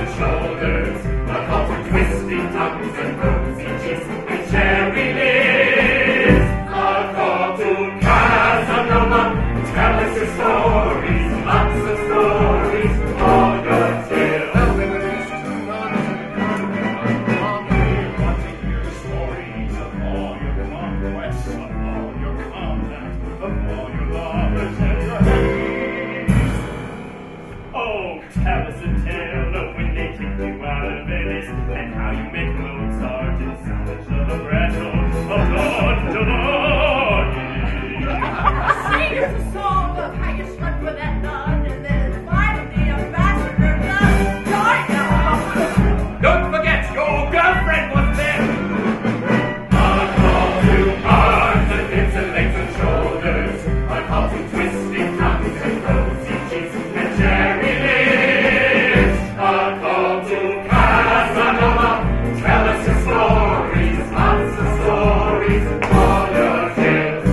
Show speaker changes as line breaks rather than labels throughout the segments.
and shoulders, a call to twisting tongues and rosy cheeks and cherry lips. A call to Casanova, tell us your stories, lots of stories, all your tales.
Well, we were just two nuns and a
We want to hear the stories of all your conquests, of all your combat, of all your lovers and your happiness. Oh, tell us a tale of when they kicked you out of Venice, and how you make Mozart and salvage the libretto of Don Giovanni.
Sing us a song of how you slept with that nun, and then finally ambassador Twighlight.
Don't forget, your girlfriend was there.
A call to arms and hips and legs and shoulders, a call to twisting tongues and rosy cheeks and cherry lips. A call to Casanova, tell us your stories, lots of stories, all your tales.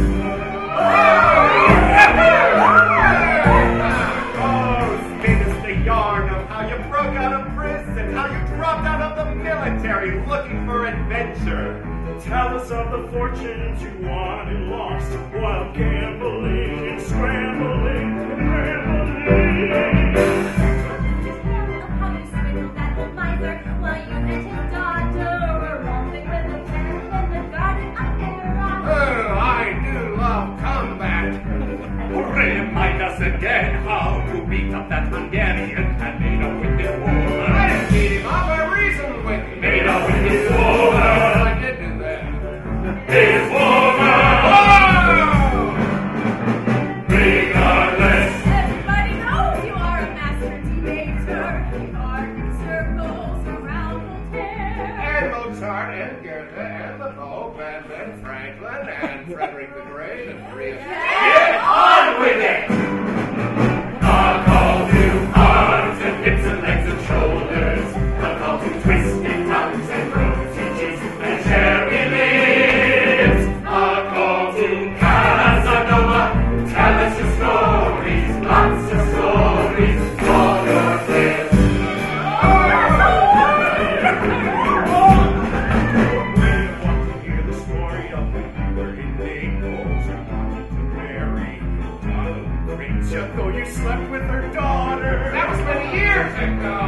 Oh, spin us the yarn of how you broke out of prison, how you dropped out of the military looking for adventure.
Tell us of the fortunes you won and lost while gambling and scrambling and rambling.
How you swindled that old miser while you and his daughter were romping with a pen in the garden of Eros.
Oh, I do love combat.
Remind us again how you beat up that Hungarian and made up with his woman.
I didn't beat him up, I reasoned with him.
Made up with his
Well,
woman.
I did do that.
His woman. Regardless.
Everybody knows you are a master debater. Art and circles around Voltaire.
And Mozart and Goethe and the Pope and Ben Franklin and Frederick the Great and Maria.
Get on with it! A call to arms and hips and legs and shoulders. A call to twisting tongues and rosy cheeks and cherry lips. A call to Casanova. Tell us your stories, lots of stories, all your tales.
We want to hear the story of when you were in Naples and wanted to marry Donna Lucrezia, though you slept with her daughter.
That was many years ago.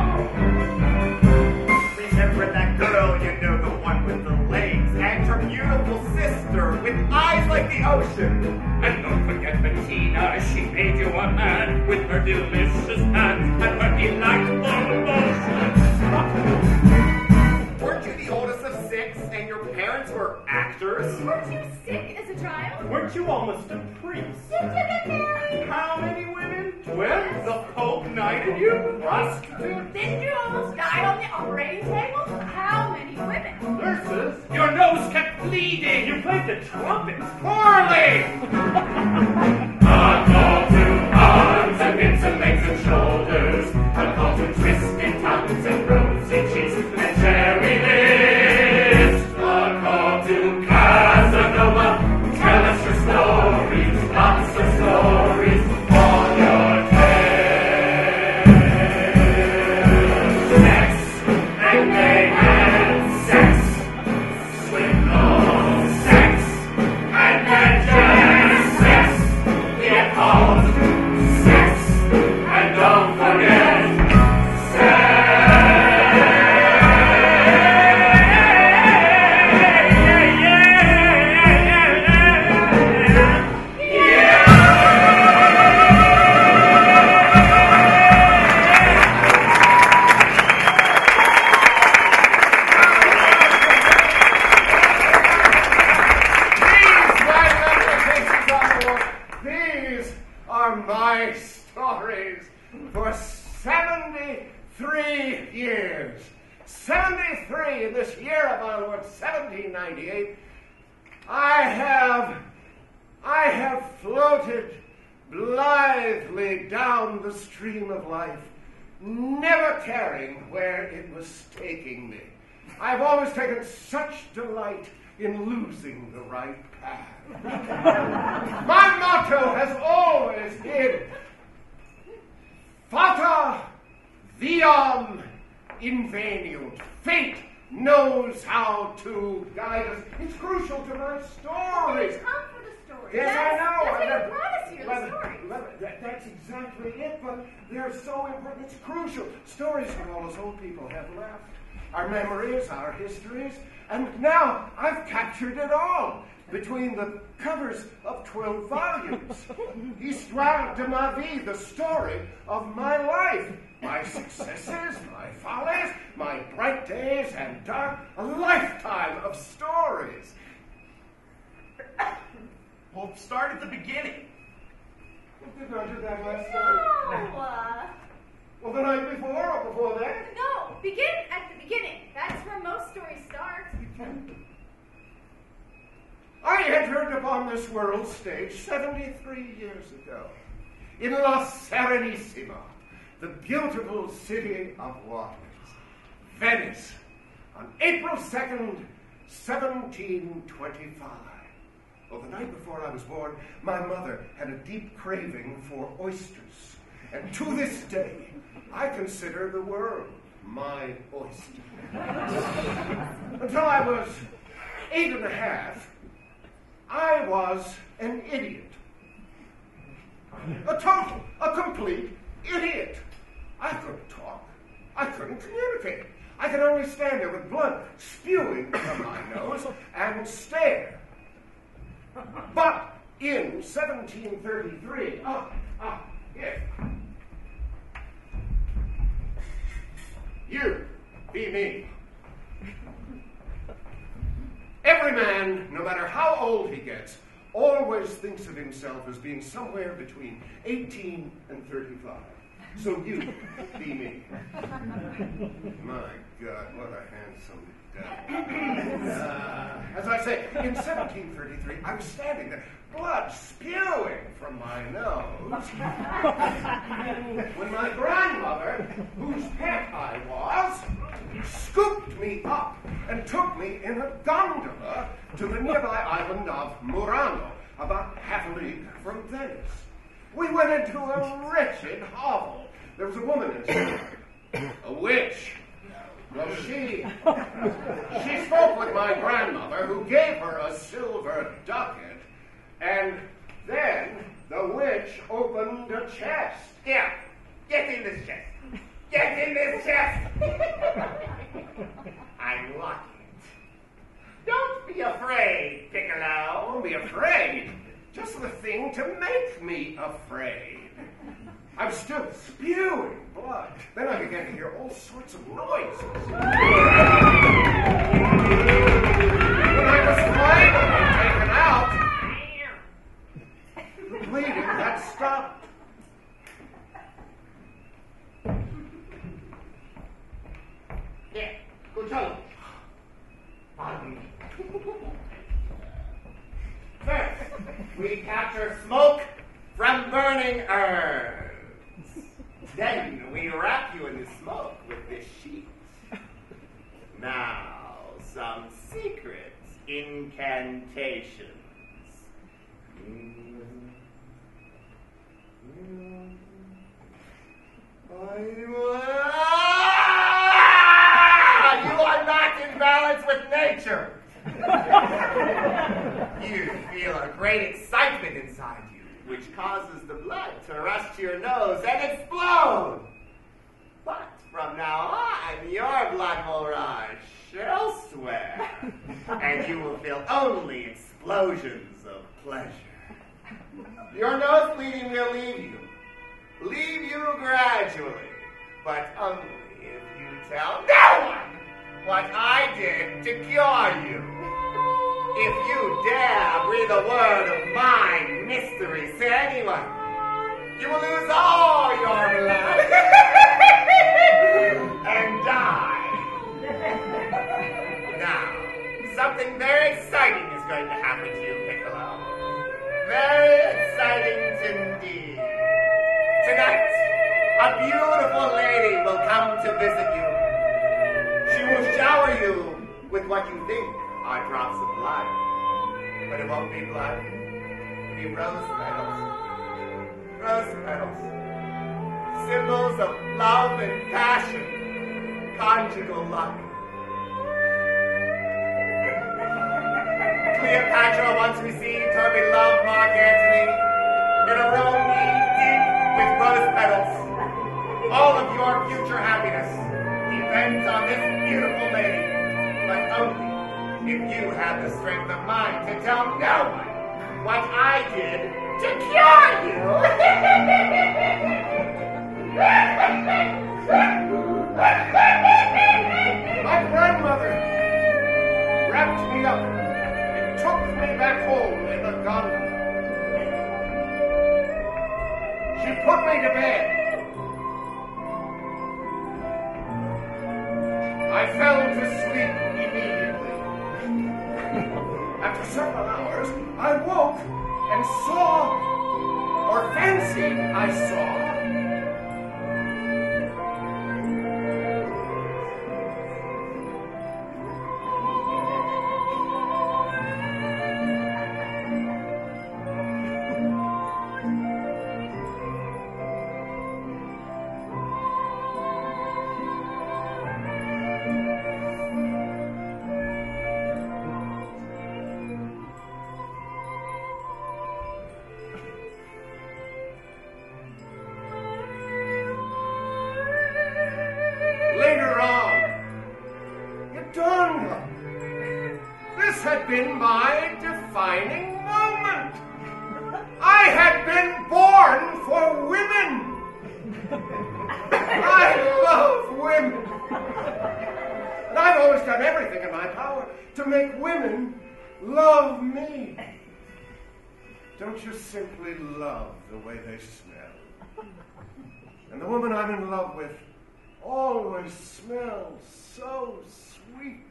Remember that girl, you know, the one with the legs, and her beautiful sister with eyes like the ocean.
And don't forget Bettina, she made you a man with her delicious hands and her delightful emotions.
Weren't you the oldest of 6 and your parents were actors?
Weren't you sick as a child?
Weren't you almost a priest?
Did you get married?
How many women? 12? The Pope knighted you? Prostitute?
Didn't you almost die on the operating table? How many women?
Nurses?
Your nose kept bleeding.
You played the trumpet.
Poorly!
A call to arms and hips and legs and shoulders. A call to twisted tongues and rosy cheeks and cherry lips. A call to Casanova. Tell us your stories, lots of stories, all your tales. Sex and mayhem, sex, swindle, sex, and then just sex. Get called sex, and don't forget sex.
These are my stories for 73 years. 73 in this year of our Lord, 1798. I have floated blithely down the stream of life, never caring where it was taking me. I've always taken such delight in losing the right path. My motto has always been Fata Viam inveniunt. Fate knows how to guide us. It's crucial to my stories.
Come for the story.
Yes, I know.
That's what you promised here, the story.
That's exactly it, but they're so important. It's crucial. Stories are all us old people have left. Our memories, our histories, and now I've captured it all between the covers of 12 volumes. Histoire de ma vie, the story of my life. My successes, my follies, my bright days and dark, a lifetime of stories.
Well, start at the beginning.
Didn't I do that last time?
No.
Well, the night before or before that?
No, begin at the beginning. That's where most stories start.
I entered upon this world stage 73 years ago in La Serenissima, the beautiful city of waters, Venice, on April 2nd, 1725. Well, the night before I was born, my mother had a deep craving for oysters, and to this day, I consider the world my oyster. Until I was 8 and a half, I was an idiot. A complete idiot. I couldn't talk. I couldn't communicate. I could only stand there with blood spewing from my nose and stare. But in 1733, yes. You be me. Every man, no matter how old he gets, always thinks of himself as being somewhere between 18 and 35. So you be me. My God, what a handsome devil. As I say, in 1733, I was standing there, blood spewing from my nose, when my grandmother, whose pet I was, scooped me up and took me in a gondola to the nearby island of Murano, about half a league from Venice. We went into a wretched hovel. There was a woman inside, a witch. Well, she spoke with my grandmother, who gave her a silver ducat, and then the witch opened a chest.
Here, get in this chest. Get in this chest. I'm locking it. Don't be afraid, Piccolo.
Don't be afraid. Just the thing to make me afraid. I was still spewing blood. Then I began to hear all sorts of noises. When I was finally taken out, the bleeding had stopped.
Here, Cucholo. Pardon me. First, we capture smoke from burning herbs. Then we wrap you in the smoke with this sheet. Now, some secret incantations. You are not in balance with nature. You feel a great excitement inside you, which causes the blood to rush to your nose and explode. But from now on, your blood will rush elsewhere, and you will feel only explosions of pleasure. Your nose bleeding will leave you gradually, but only if you tell no one what I did to cure you. If you dare breathe a word of my mysteries to anyone, you will lose all your blood and die. Now, something very exciting is going to happen to you, Piccolo. Very exciting indeed. Tonight, a beautiful lady will come to visit you. She will shower you with what you think are drops of blood. But it won't be blood. It'll be rose petals. Rose petals. Symbols of love and passion. conjugal luck. Cleopatra once received her beloved Mark Antony in a room knee-deep with rose petals. All of your future happiness depends on this beautiful lady, but only if you have the strength of mind to tell no one what I did to cure you.
My grandmother wrapped me up and took me back home in a gondola. She put me to bed. I fell to sleep immediately. After several hours, I woke and saw, or fancied I saw, later on, it dawned on me. This had been my defining moment. I had been born for women. I love women. And I've always done everything in my power to make women love me. Don't you simply love the way they smell? And the woman I'm in love with always smells so sweet.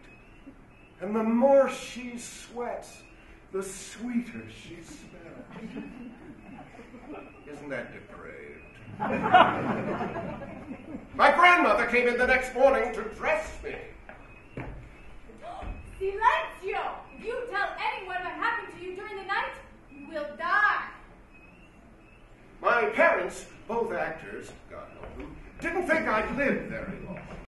And the more she sweats, the sweeter she smells. Isn't that depraved? My grandmother came in the next morning to dress me.
Silenzio! If you tell anyone what happened to you during the night, you will die.
My parents, both actors, God knows them, didn't think I'd live very long.